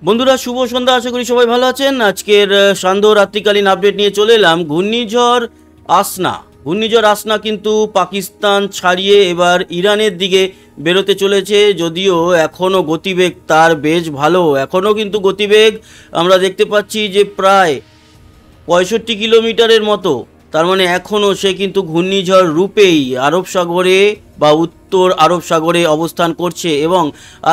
বন্ধুরা শুভ সন্ধ্যা, আশা করি সবাই ভালো আছেন। আজকের সান্ধ্য রাত্রিকালীন আপডেট নিয়ে চলে এলাম। ঘূর্ণিঝড় আসনা কিন্তু পাকিস্তান ছাড়িয়ে এবার ইরানের দিকে বেরোতে চলেছে। যদিও এখনও গতিবেগ তার বেশ ভালো, এখনও কিন্তু গতিবেগ আমরা দেখতে পাচ্ছি যে প্রায় 65 কিলোমিটারের মতো। তার মানে এখনও সে কিন্তু ঘূর্ণিঝড় রূপেই আরব সাগরে বা উত্তর আরব সাগরে অবস্থান করছে এবং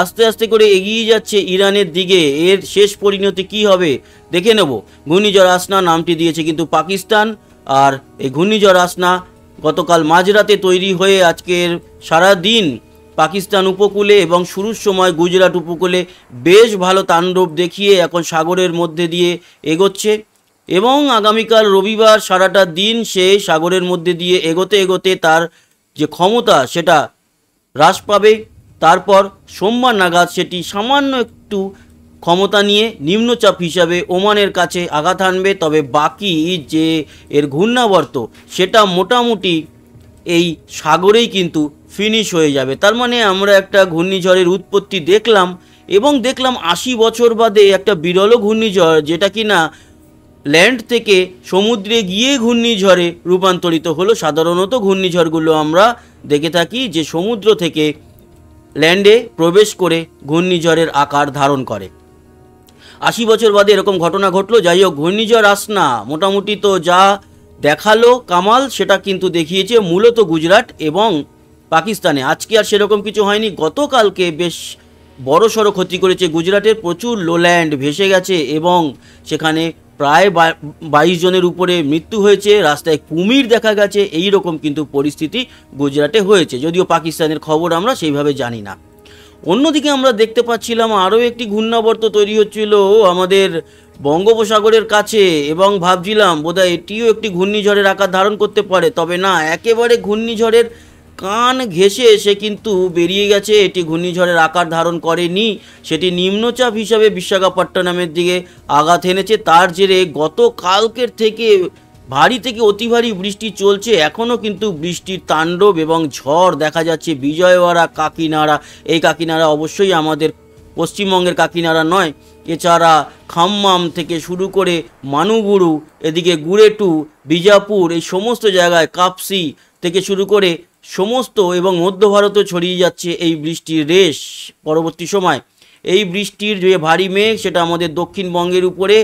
আস্তে আস্তে করে এগিয়ে যাচ্ছে ইরানের দিকে। এর শেষ পরিণতি কি হবে দেখে নেব। ঘূর্ণিঝড় আসনা নামটি দিয়েছে কিন্তু পাকিস্তান, আর এই ঘূর্ণিঝড় আসনা গতকাল মাঝরাতে তৈরি হয়ে আজকের সারা দিন পাকিস্তান উপকূলে এবং শুরুর সময় গুজরাট উপকূলে বেশ ভালো তাণ্ডব দেখিয়ে এখন সাগরের মধ্যে দিয়ে এগোচ্ছে এবং আগামীকাল রবিবার সারাটা দিন সে সাগরের মধ্যে দিয়ে এগোতে এগোতে তার যে ক্ষমতা সেটা হ্রাস পাবে। তারপর সোমবার নাগাদ সেটি সামান্য একটু ক্ষমতা নিয়ে নিম্নচাপ হিসাবে ওমানের কাছে আঘাত হানবে। তবে বাকি যে এর ঘূর্ণাবর্ত সেটা মোটামুটি এই সাগরেই কিন্তু ফিনিশ হয়ে যাবে। তার মানে আমরা একটা ঘূর্ণিঝড়ের উৎপত্তি দেখলাম এবং দেখলাম 80 বছর বাদে একটা বিরল ঘূর্ণিঝড়, যেটা কিনা ল্যান্ড থেকে সমুদ্রে গিয়ে ঘূর্ণিঝড়ে রূপান্তরিত হলো। সাধারণত ঘূর্ণিঝড়গুলো আমরা দেখে থাকি যে সমুদ্র থেকে ল্যান্ডে প্রবেশ করে ঘূর্ণিঝড়ের আকার ধারণ করে। 80 বছর বাদে এরকম ঘটনা ঘটলো। যাই হোক, ঘূর্ণিঝড় আসনা মোটামুটি তো যা দেখালো কামাল সেটা কিন্তু দেখিয়েছে মূলত গুজরাট এবং পাকিস্তানে। আজকে আর সেরকম কিছু হয়নি, গতকালকে বেশ বড় সড়ো ক্ষতি করেছে গুজরাটের। প্রচুর লোল্যান্ড ভেসে গেছে এবং সেখানে প্রায় 22 জনের উপরে মৃত্যু হয়েছে, রাস্তায় কুমির দেখা গেছে। এই রকম কিন্তু পরিস্থিতি গুজরাটে হয়েছে, যদিও পাকিস্তানের খবর আমরা সেইভাবে জানি না। অন্যদিকে আমরা দেখতে পাচ্ছিলাম আরও একটি ঘূর্ণাবর্ত তৈরি হচ্ছিল আমাদের বঙ্গোপসাগরের কাছে এবং ভাবছিলাম বোধহয় এটিও একটি ঘূর্ণিঝড়ের আকার ধারণ করতে পারে। তবে না, একেবারে ঘূর্ণিঝড়ের কান ঘেঁষে সে কিন্তু বেরিয়ে গেছে। এটি ঘূর্ণিঝড়ের আকার ধারণ করেনি, সেটি নিম্নচাপ হিসাবে বিশাখাপট্টনমের দিকে আঘাত এনেছে। তার জেরে গতকালকের থেকে ভারী থেকে অতি ভারী বৃষ্টি চলছে। এখনও কিন্তু বৃষ্টির তাণ্ডব এবং ঝড় দেখা যাচ্ছে বিজয়ওয়াড়া, কাকিনাড়া। এই কাকিনাড়া অবশ্যই আমাদের পশ্চিমবঙ্গের কাকিনাড়া নয়, এছাড়া খাম্মাম থেকে শুরু করে মানুগুরু, এদিকে গুরেটু, বিজাপুর, এই সমস্ত জায়গায় কাপসি থেকে শুরু করে সমস্ত এবং মধ্য ভারতও ছড়িয়ে যাচ্ছে এই বৃষ্টির রেশ। পরবর্তী সময় এই বৃষ্টির যে ভারী মেঘ সেটা আমাদের দক্ষিণবঙ্গের উপরে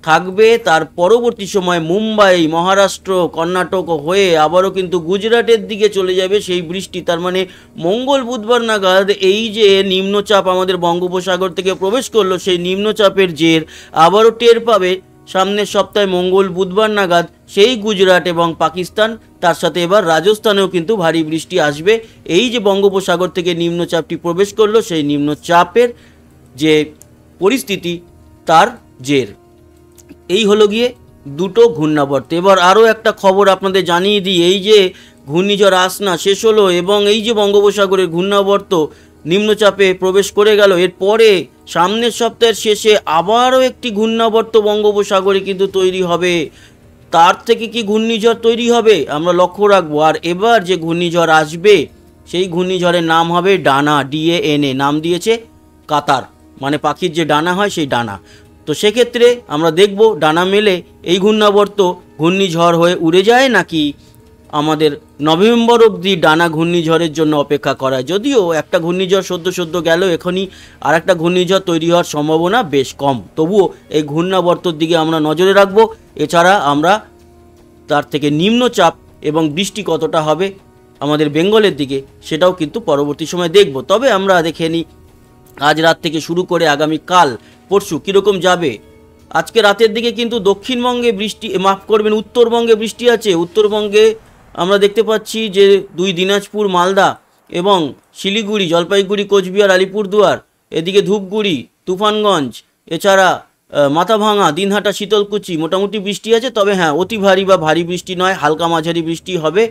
থাকবে। তার পরবর্তী সময় মুম্বাই, মহারাষ্ট্র, কর্ণাটক হয়ে আবারও কিন্তু গুজরাটের দিকে চলে যাবে সেই বৃষ্টি। তার মানে মঙ্গল বুধবার নাগাদ এই যে নিম্নচাপ আমাদের বঙ্গোপসাগর থেকে প্রবেশ করলো, সেই নিম্নচাপের জের আবারও টের পাবে সামনের সপ্তাহে মঙ্গল বুধবার নাগাদ সেই গুজরাট এবং পাকিস্তান। তার সাথে এবার রাজস্থানেও কিন্তু ভারী বৃষ্টি আসবে। এই যে বঙ্গোপসাগর থেকে নিম্নচাপটি প্রবেশ করলো, সেই নিম্নচাপের যে পরিস্থিতি তার জের। এই হলো গিয়ে দুটো ঘূর্ণাবর্ত। এবার আরও একটা খবর আপনাদের জানিয়ে দিই। এই যে ঘূর্ণিঝড় আসনা শেষ হলো এবং এই যে বঙ্গোপসাগরের ঘূর্ণাবর্ত নিম্নচাপে প্রবেশ করে গেল, এরপরে সামনের সপ্তাহের শেষে আবারও একটি ঘূর্ণাবর্ত বঙ্গোপসাগরে কিন্তু তৈরি হবে। তার থেকে কি ঘূর্ণিঝড় তৈরি হবে আমরা লক্ষ্য রাখবো। আর এবার যে ঘূর্ণিঝড় আসবে সেই ঘূর্ণিঝড়ের নাম হবে ডানা, DANA নাম দিয়েছে কাতার, মানে পাখির যে ডানা হয় সেই ডানা। তো সেক্ষেত্রে আমরা দেখব ডানা মেলে এই ঘূর্ণাবর্ত ঘূর্ণিঝড় হয়ে উড়ে যায় নাকি আমাদের নভেম্বর অবধি ডানা ঘূর্ণিঝড়ের জন্য অপেক্ষা করা। যদিও একটা ঘূর্ণিঝড় সদ্য গেল, এখনই আর একটা ঘূর্ণিঝড় তৈরি হওয়ার সম্ভাবনা বেশ কম। তবুও এই ঘূর্ণাবর্তর দিকে আমরা নজরে রাখবো। এছাড়া আমরা তার থেকে নিম্নচাপ এবং বৃষ্টি কতটা হবে আমাদের বেঙ্গলের দিকে সেটাও কিন্তু পরবর্তী সময় দেখব। তবে আমরা দেখে নিই আজ রাত থেকে শুরু করে আগামীকাল পরশু কীরকম যাবে। আজকে রাতের দিকে কিন্তু দক্ষিণবঙ্গে বৃষ্টি, মাফ করবেন, উত্তরবঙ্গে বৃষ্টি আছে। উত্তরবঙ্গে আমরা দেখতে পাচ্ছি যে দিনাজপুর, মালদা এবং শিলিগুড়ি, জলপাইগুড়ি, কোচবিহার, আলিপুরদুয়ার, এদিকে ধূপগুড়ি, তুফানগঞ্জ, এছাড়া মাথাভাঙা, দিনহাটা, শীতলকুচি মোটামুটি বৃষ্টি আছে। তবে হ্যাঁ, অতি ভারী বা ভারী বৃষ্টি নয়, হালকা মাঝারি বৃষ্টি হবে।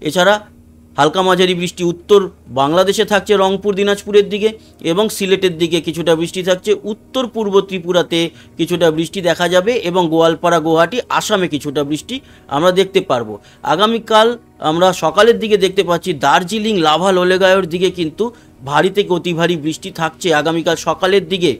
এছাড়া হালকা মাঝারি বৃষ্টি উত্তর বাংলাদেশে থাকছে, রংপুর, দিনাজপুরের দিকে এবং সিলেটের দিকে কিছুটা বৃষ্টি থাকছে। উত্তর পূর্ব ত্রিপুরাতে কিছুটা বৃষ্টি দেখা যাবে এবং গোয়ালপাড়া, গুয়াহাটি, আসামে কিছুটা বৃষ্টি আমরা দেখতে পারবো। আগামীকাল আমরা সকালের দিকে দেখতে পাচ্ছি দার্জিলিং, লাভা, লোলেগাঁওয়ের দিকে কিন্তু ভারী থেকে অতি ভারী বৃষ্টি থাকছে আগামীকাল সকালের দিকে।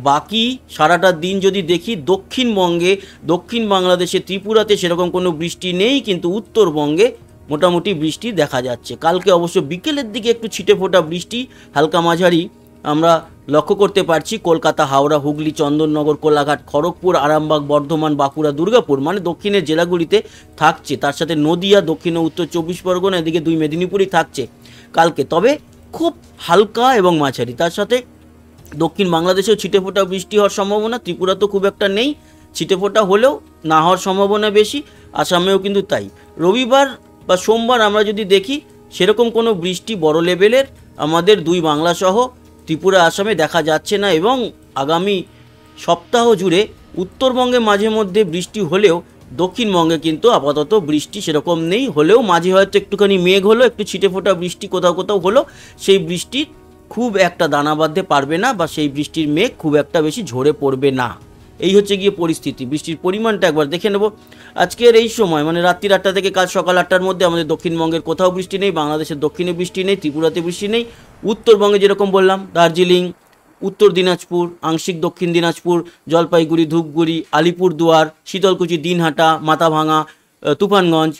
বাকি সারাটা দিন যদি দেখি দক্ষিণবঙ্গে, দক্ষিণ বাংলাদেশে, ত্রিপুরাতে সেরকম কোনো বৃষ্টি নেই, কিন্তু উত্তরবঙ্গে মোটামুটি বৃষ্টি দেখা যাচ্ছে। কালকে অবশ্য বিকেলের দিকে একটু ছিটে ফোটা বৃষ্টি হালকা মাঝারি আমরা লক্ষ্য করতে পারছি কলকাতা, হাওড়া, হুগলি, চন্দননগর, কোলাঘাট, খড়গপুর, আরামবাগ, বর্ধমান, বাঁকুড়া, দুর্গাপুর, মানে দক্ষিণের জেলাগুলিতে থাকছে। তার সাথে নদিয়া, দক্ষিণ ও উত্তর 24 পরগনা, এদিকে 2 মেদিনীপুরই থাকছে কালকে, তবে খুব হালকা এবং মাঝারি। তার সাথে দক্ষিণ বাংলাদেশেও ছিটেফোঁটা বৃষ্টি হওয়ার সম্ভাবনা, ত্রিপুরা তো খুব একটা নেই, ছিটেফোঁটা হলেও না হওয়ার সম্ভাবনা বেশি, আসামেও কিন্তু তাই। রবিবার বা সোমবার আমরা যদি দেখি সেরকম কোনো বৃষ্টি বড় লেভেলের আমাদের 2 বাংলা সহ ত্রিপুরা, আসামে দেখা যাচ্ছে না, এবং আগামী সপ্তাহ জুড়ে উত্তরবঙ্গে মাঝে মধ্যে বৃষ্টি হলেও দক্ষিণবঙ্গে কিন্তু আপাতত বৃষ্টি সেরকম নেই। হলেও মাঝে হয়তো একটুখানি মেঘ হলো, একটু ছিটেফোঁটা বৃষ্টি কোথাও কোথাও হলো, সেই বৃষ্টি খুব একটা দানা বাঁধতে পারবে না, বা সেই বৃষ্টির মেঘ খুব একটা বেশি ঝরে পড়বে না। এই হচ্ছে গিয়ে পরিস্থিতি। বৃষ্টির পরিমাণটা একবার দেখে নেব। আজকের এই সময় মানে রাত্রি 8টা থেকে কাল সকাল 8টার মধ্যে আমাদের দক্ষিণবঙ্গের কোথাও বৃষ্টি নেই, বাংলাদেশের দক্ষিণে বৃষ্টি নেই, ত্রিপুরাতে বৃষ্টি নেই। উত্তরবঙ্গে যেরকম বললাম দার্জিলিং, উত্তর দিনাজপুর, আংশিক দক্ষিণ দিনাজপুর, জলপাইগুড়ি, ধূপগুড়ি, আলিপুরদুয়ার, শীতলকুচি, দিনহাটা, মাথাভাঙা, তুফানগঞ্জ,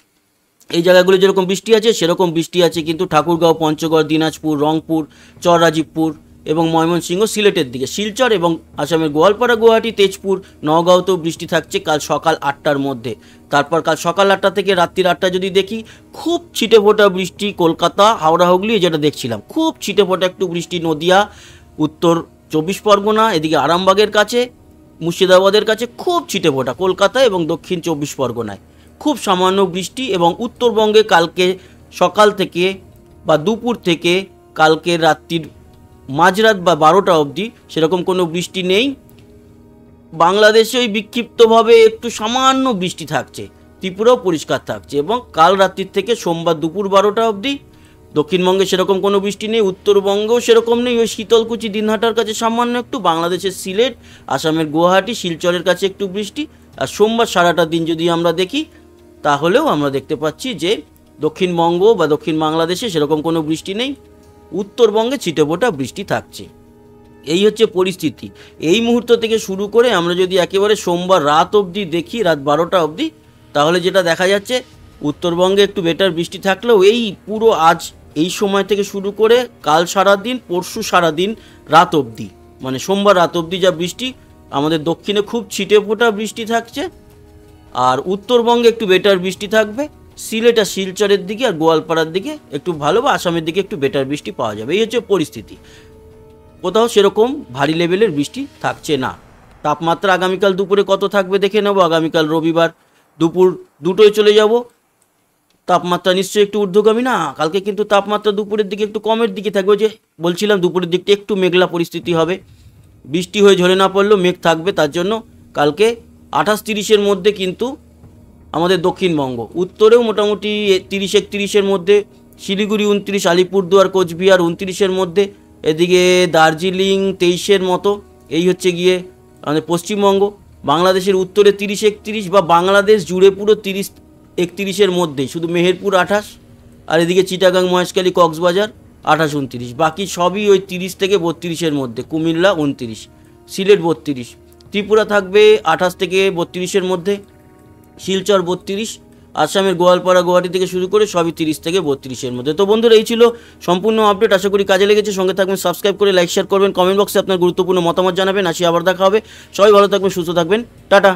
এই জায়গাগুলো যেরকম বৃষ্টি আছে সেরকম বৃষ্টি আছে কিন্তু ঠাকুরগাঁও, পঞ্চগড়, দিনাজপুর, রংপুর, চররাজীবপুর এবং ময়মনসিংহ, সিলেটের দিকে, শিলচর এবং আসামের গোয়ালপাড়া, গুয়াহাটি, তেজপুর, নওগাঁওতেও বৃষ্টি থাকছে কাল সকাল 8টার মধ্যে। তারপর কাল সকাল 8টা থেকে রাত্রির 8টা যদি দেখি খুব ছিটেফোঁটা বৃষ্টি কলকাতা, হাওড়া, হুগলি, যেটা দেখছিলাম খুব ছিটেফোঁটা একটু বৃষ্টি নদিয়া, উত্তর 24 পরগনা, এদিকে আরামবাগের কাছে, মুর্শিদাবাদের কাছে খুব ছিটেফোঁটা, কলকাতা এবং দক্ষিণ 24 পরগনায় খুব সামান্য বৃষ্টি। এবং উত্তরবঙ্গে কালকে সকাল থেকে বা দুপুর থেকে কালকে রাত্রির মাঝরাত বা 12টা অবধি সেরকম কোনো বৃষ্টি নেই। বাংলাদেশে ওই বিক্ষিপ্তভাবে একটু সামান্য বৃষ্টি থাকছে, ত্রিপুরাও পরিষ্কার থাকছে, এবং কাল রাত্রির থেকে সোমবার দুপুর 12টা অবধি দক্ষিণবঙ্গে সেরকম কোনো বৃষ্টি নেই, উত্তরবঙ্গেও সেরকম নেই। ওই শীতলকুচি, দিনহাটার কাছে সামান্য একটু, বাংলাদেশের সিলেট, আসামের গুয়াহাটি, শিলচরের কাছে একটু বৃষ্টি। আর সোমবার সারাটা দিন যদি আমরা দেখি তাহলেও আমরা দেখতে পাচ্ছি যে দক্ষিণবঙ্গ বা দক্ষিণ বাংলাদেশে সেরকম কোনো বৃষ্টি নেই, উত্তরবঙ্গে ছিটেফোঁটা বৃষ্টি থাকছে। এই হচ্ছে পরিস্থিতি। এই মুহূর্ত থেকে শুরু করে আমরা যদি একেবারে সোমবার রাত অবধি দেখি, রাত 12টা অবধি, তাহলে যেটা দেখা যাচ্ছে উত্তরবঙ্গে একটু বেটার বৃষ্টি থাকলেও এই পুরো আজ এই সময় থেকে শুরু করে কাল সারাদিন, পরশু সারাদিন, রাত অবধি, মানে সোমবার রাত অবধি যা বৃষ্টি, আমাদের দক্ষিণে খুব ছিটেফোঁটা বৃষ্টি থাকছে, আর উত্তরবঙ্গে একটু বেটার বৃষ্টি থাকবে, সিলেট আর শিলচরের দিকে আর গোয়ালপাড়ার দিকে একটু ভালো, বা আসামের দিকে একটু বেটার বৃষ্টি পাওয়া যাবে। এই হচ্ছে পরিস্থিতি। কোথাও সেরকম ভারী লেভেলের বৃষ্টি থাকছে না। তাপমাত্রা আগামীকাল দুপুরে কত থাকবে দেখে নেব। আগামীকাল রবিবার দুপুর 2টোয় চলে যাব, তাপমাত্রা নিশ্চয়ই একটু ঊর্ধ্বগামী না। কালকে কিন্তু তাপমাত্রা দুপুরের দিকে একটু কমের দিকে থাকবে, যে বলছিলাম দুপুরের দিকটা একটু মেঘলা পরিস্থিতি হবে, বৃষ্টি হয়ে ঝরে না পড়লেও মেঘ থাকবে। তার জন্য কালকে 28-30-এর মধ্যে কিন্তু আমাদের দক্ষিণবঙ্গ, উত্তরেও মোটামুটি 30-31-এর মধ্যে, শিলিগুড়ি 29, আলিপুরদুয়ার, কোচবিহার 29-এর মধ্যে, এদিকে দার্জিলিং 23-এর মতো। এই হচ্ছে গিয়ে আমাদের পশ্চিমবঙ্গ। বাংলাদেশের উত্তরে 30-31, বা বাংলাদেশ জুড়ে পুরো 30-31-এর মধ্যেই, শুধু মেহেরপুর 28, আর এদিকে চিটাগাং, মহেশখালী, কক্সবাজার 28-29, বাকি সবই ওই 30 থেকে 32-এর মধ্যে। কুমিল্লা 29, সিলেট 32, ত্রিপুরা থাকবে 28 থেকে 32-এর মধ্যে, শিলচর 32, আসামের গোয়ালপাড়া, গুয়াহাটি থেকে শুরু করে সবই 30 থেকে 32-এর মধ্যে। তো বন্ধুরা, এই ছিল সম্পূর্ণ আপডেট। আশা করি কাজে লেগেছে। সঙ্গে থাকবেন, সাবস্ক্রাইব করে লাইক শেয়ার করবেন, কমেন্ট বক্সে আপনার গুরুত্বপূর্ণ মতামত জানাবেন। আসি আবার দেখা হবে। সবাই ভালো থাকবেন, সুস্থ থাকবেন, টাটা।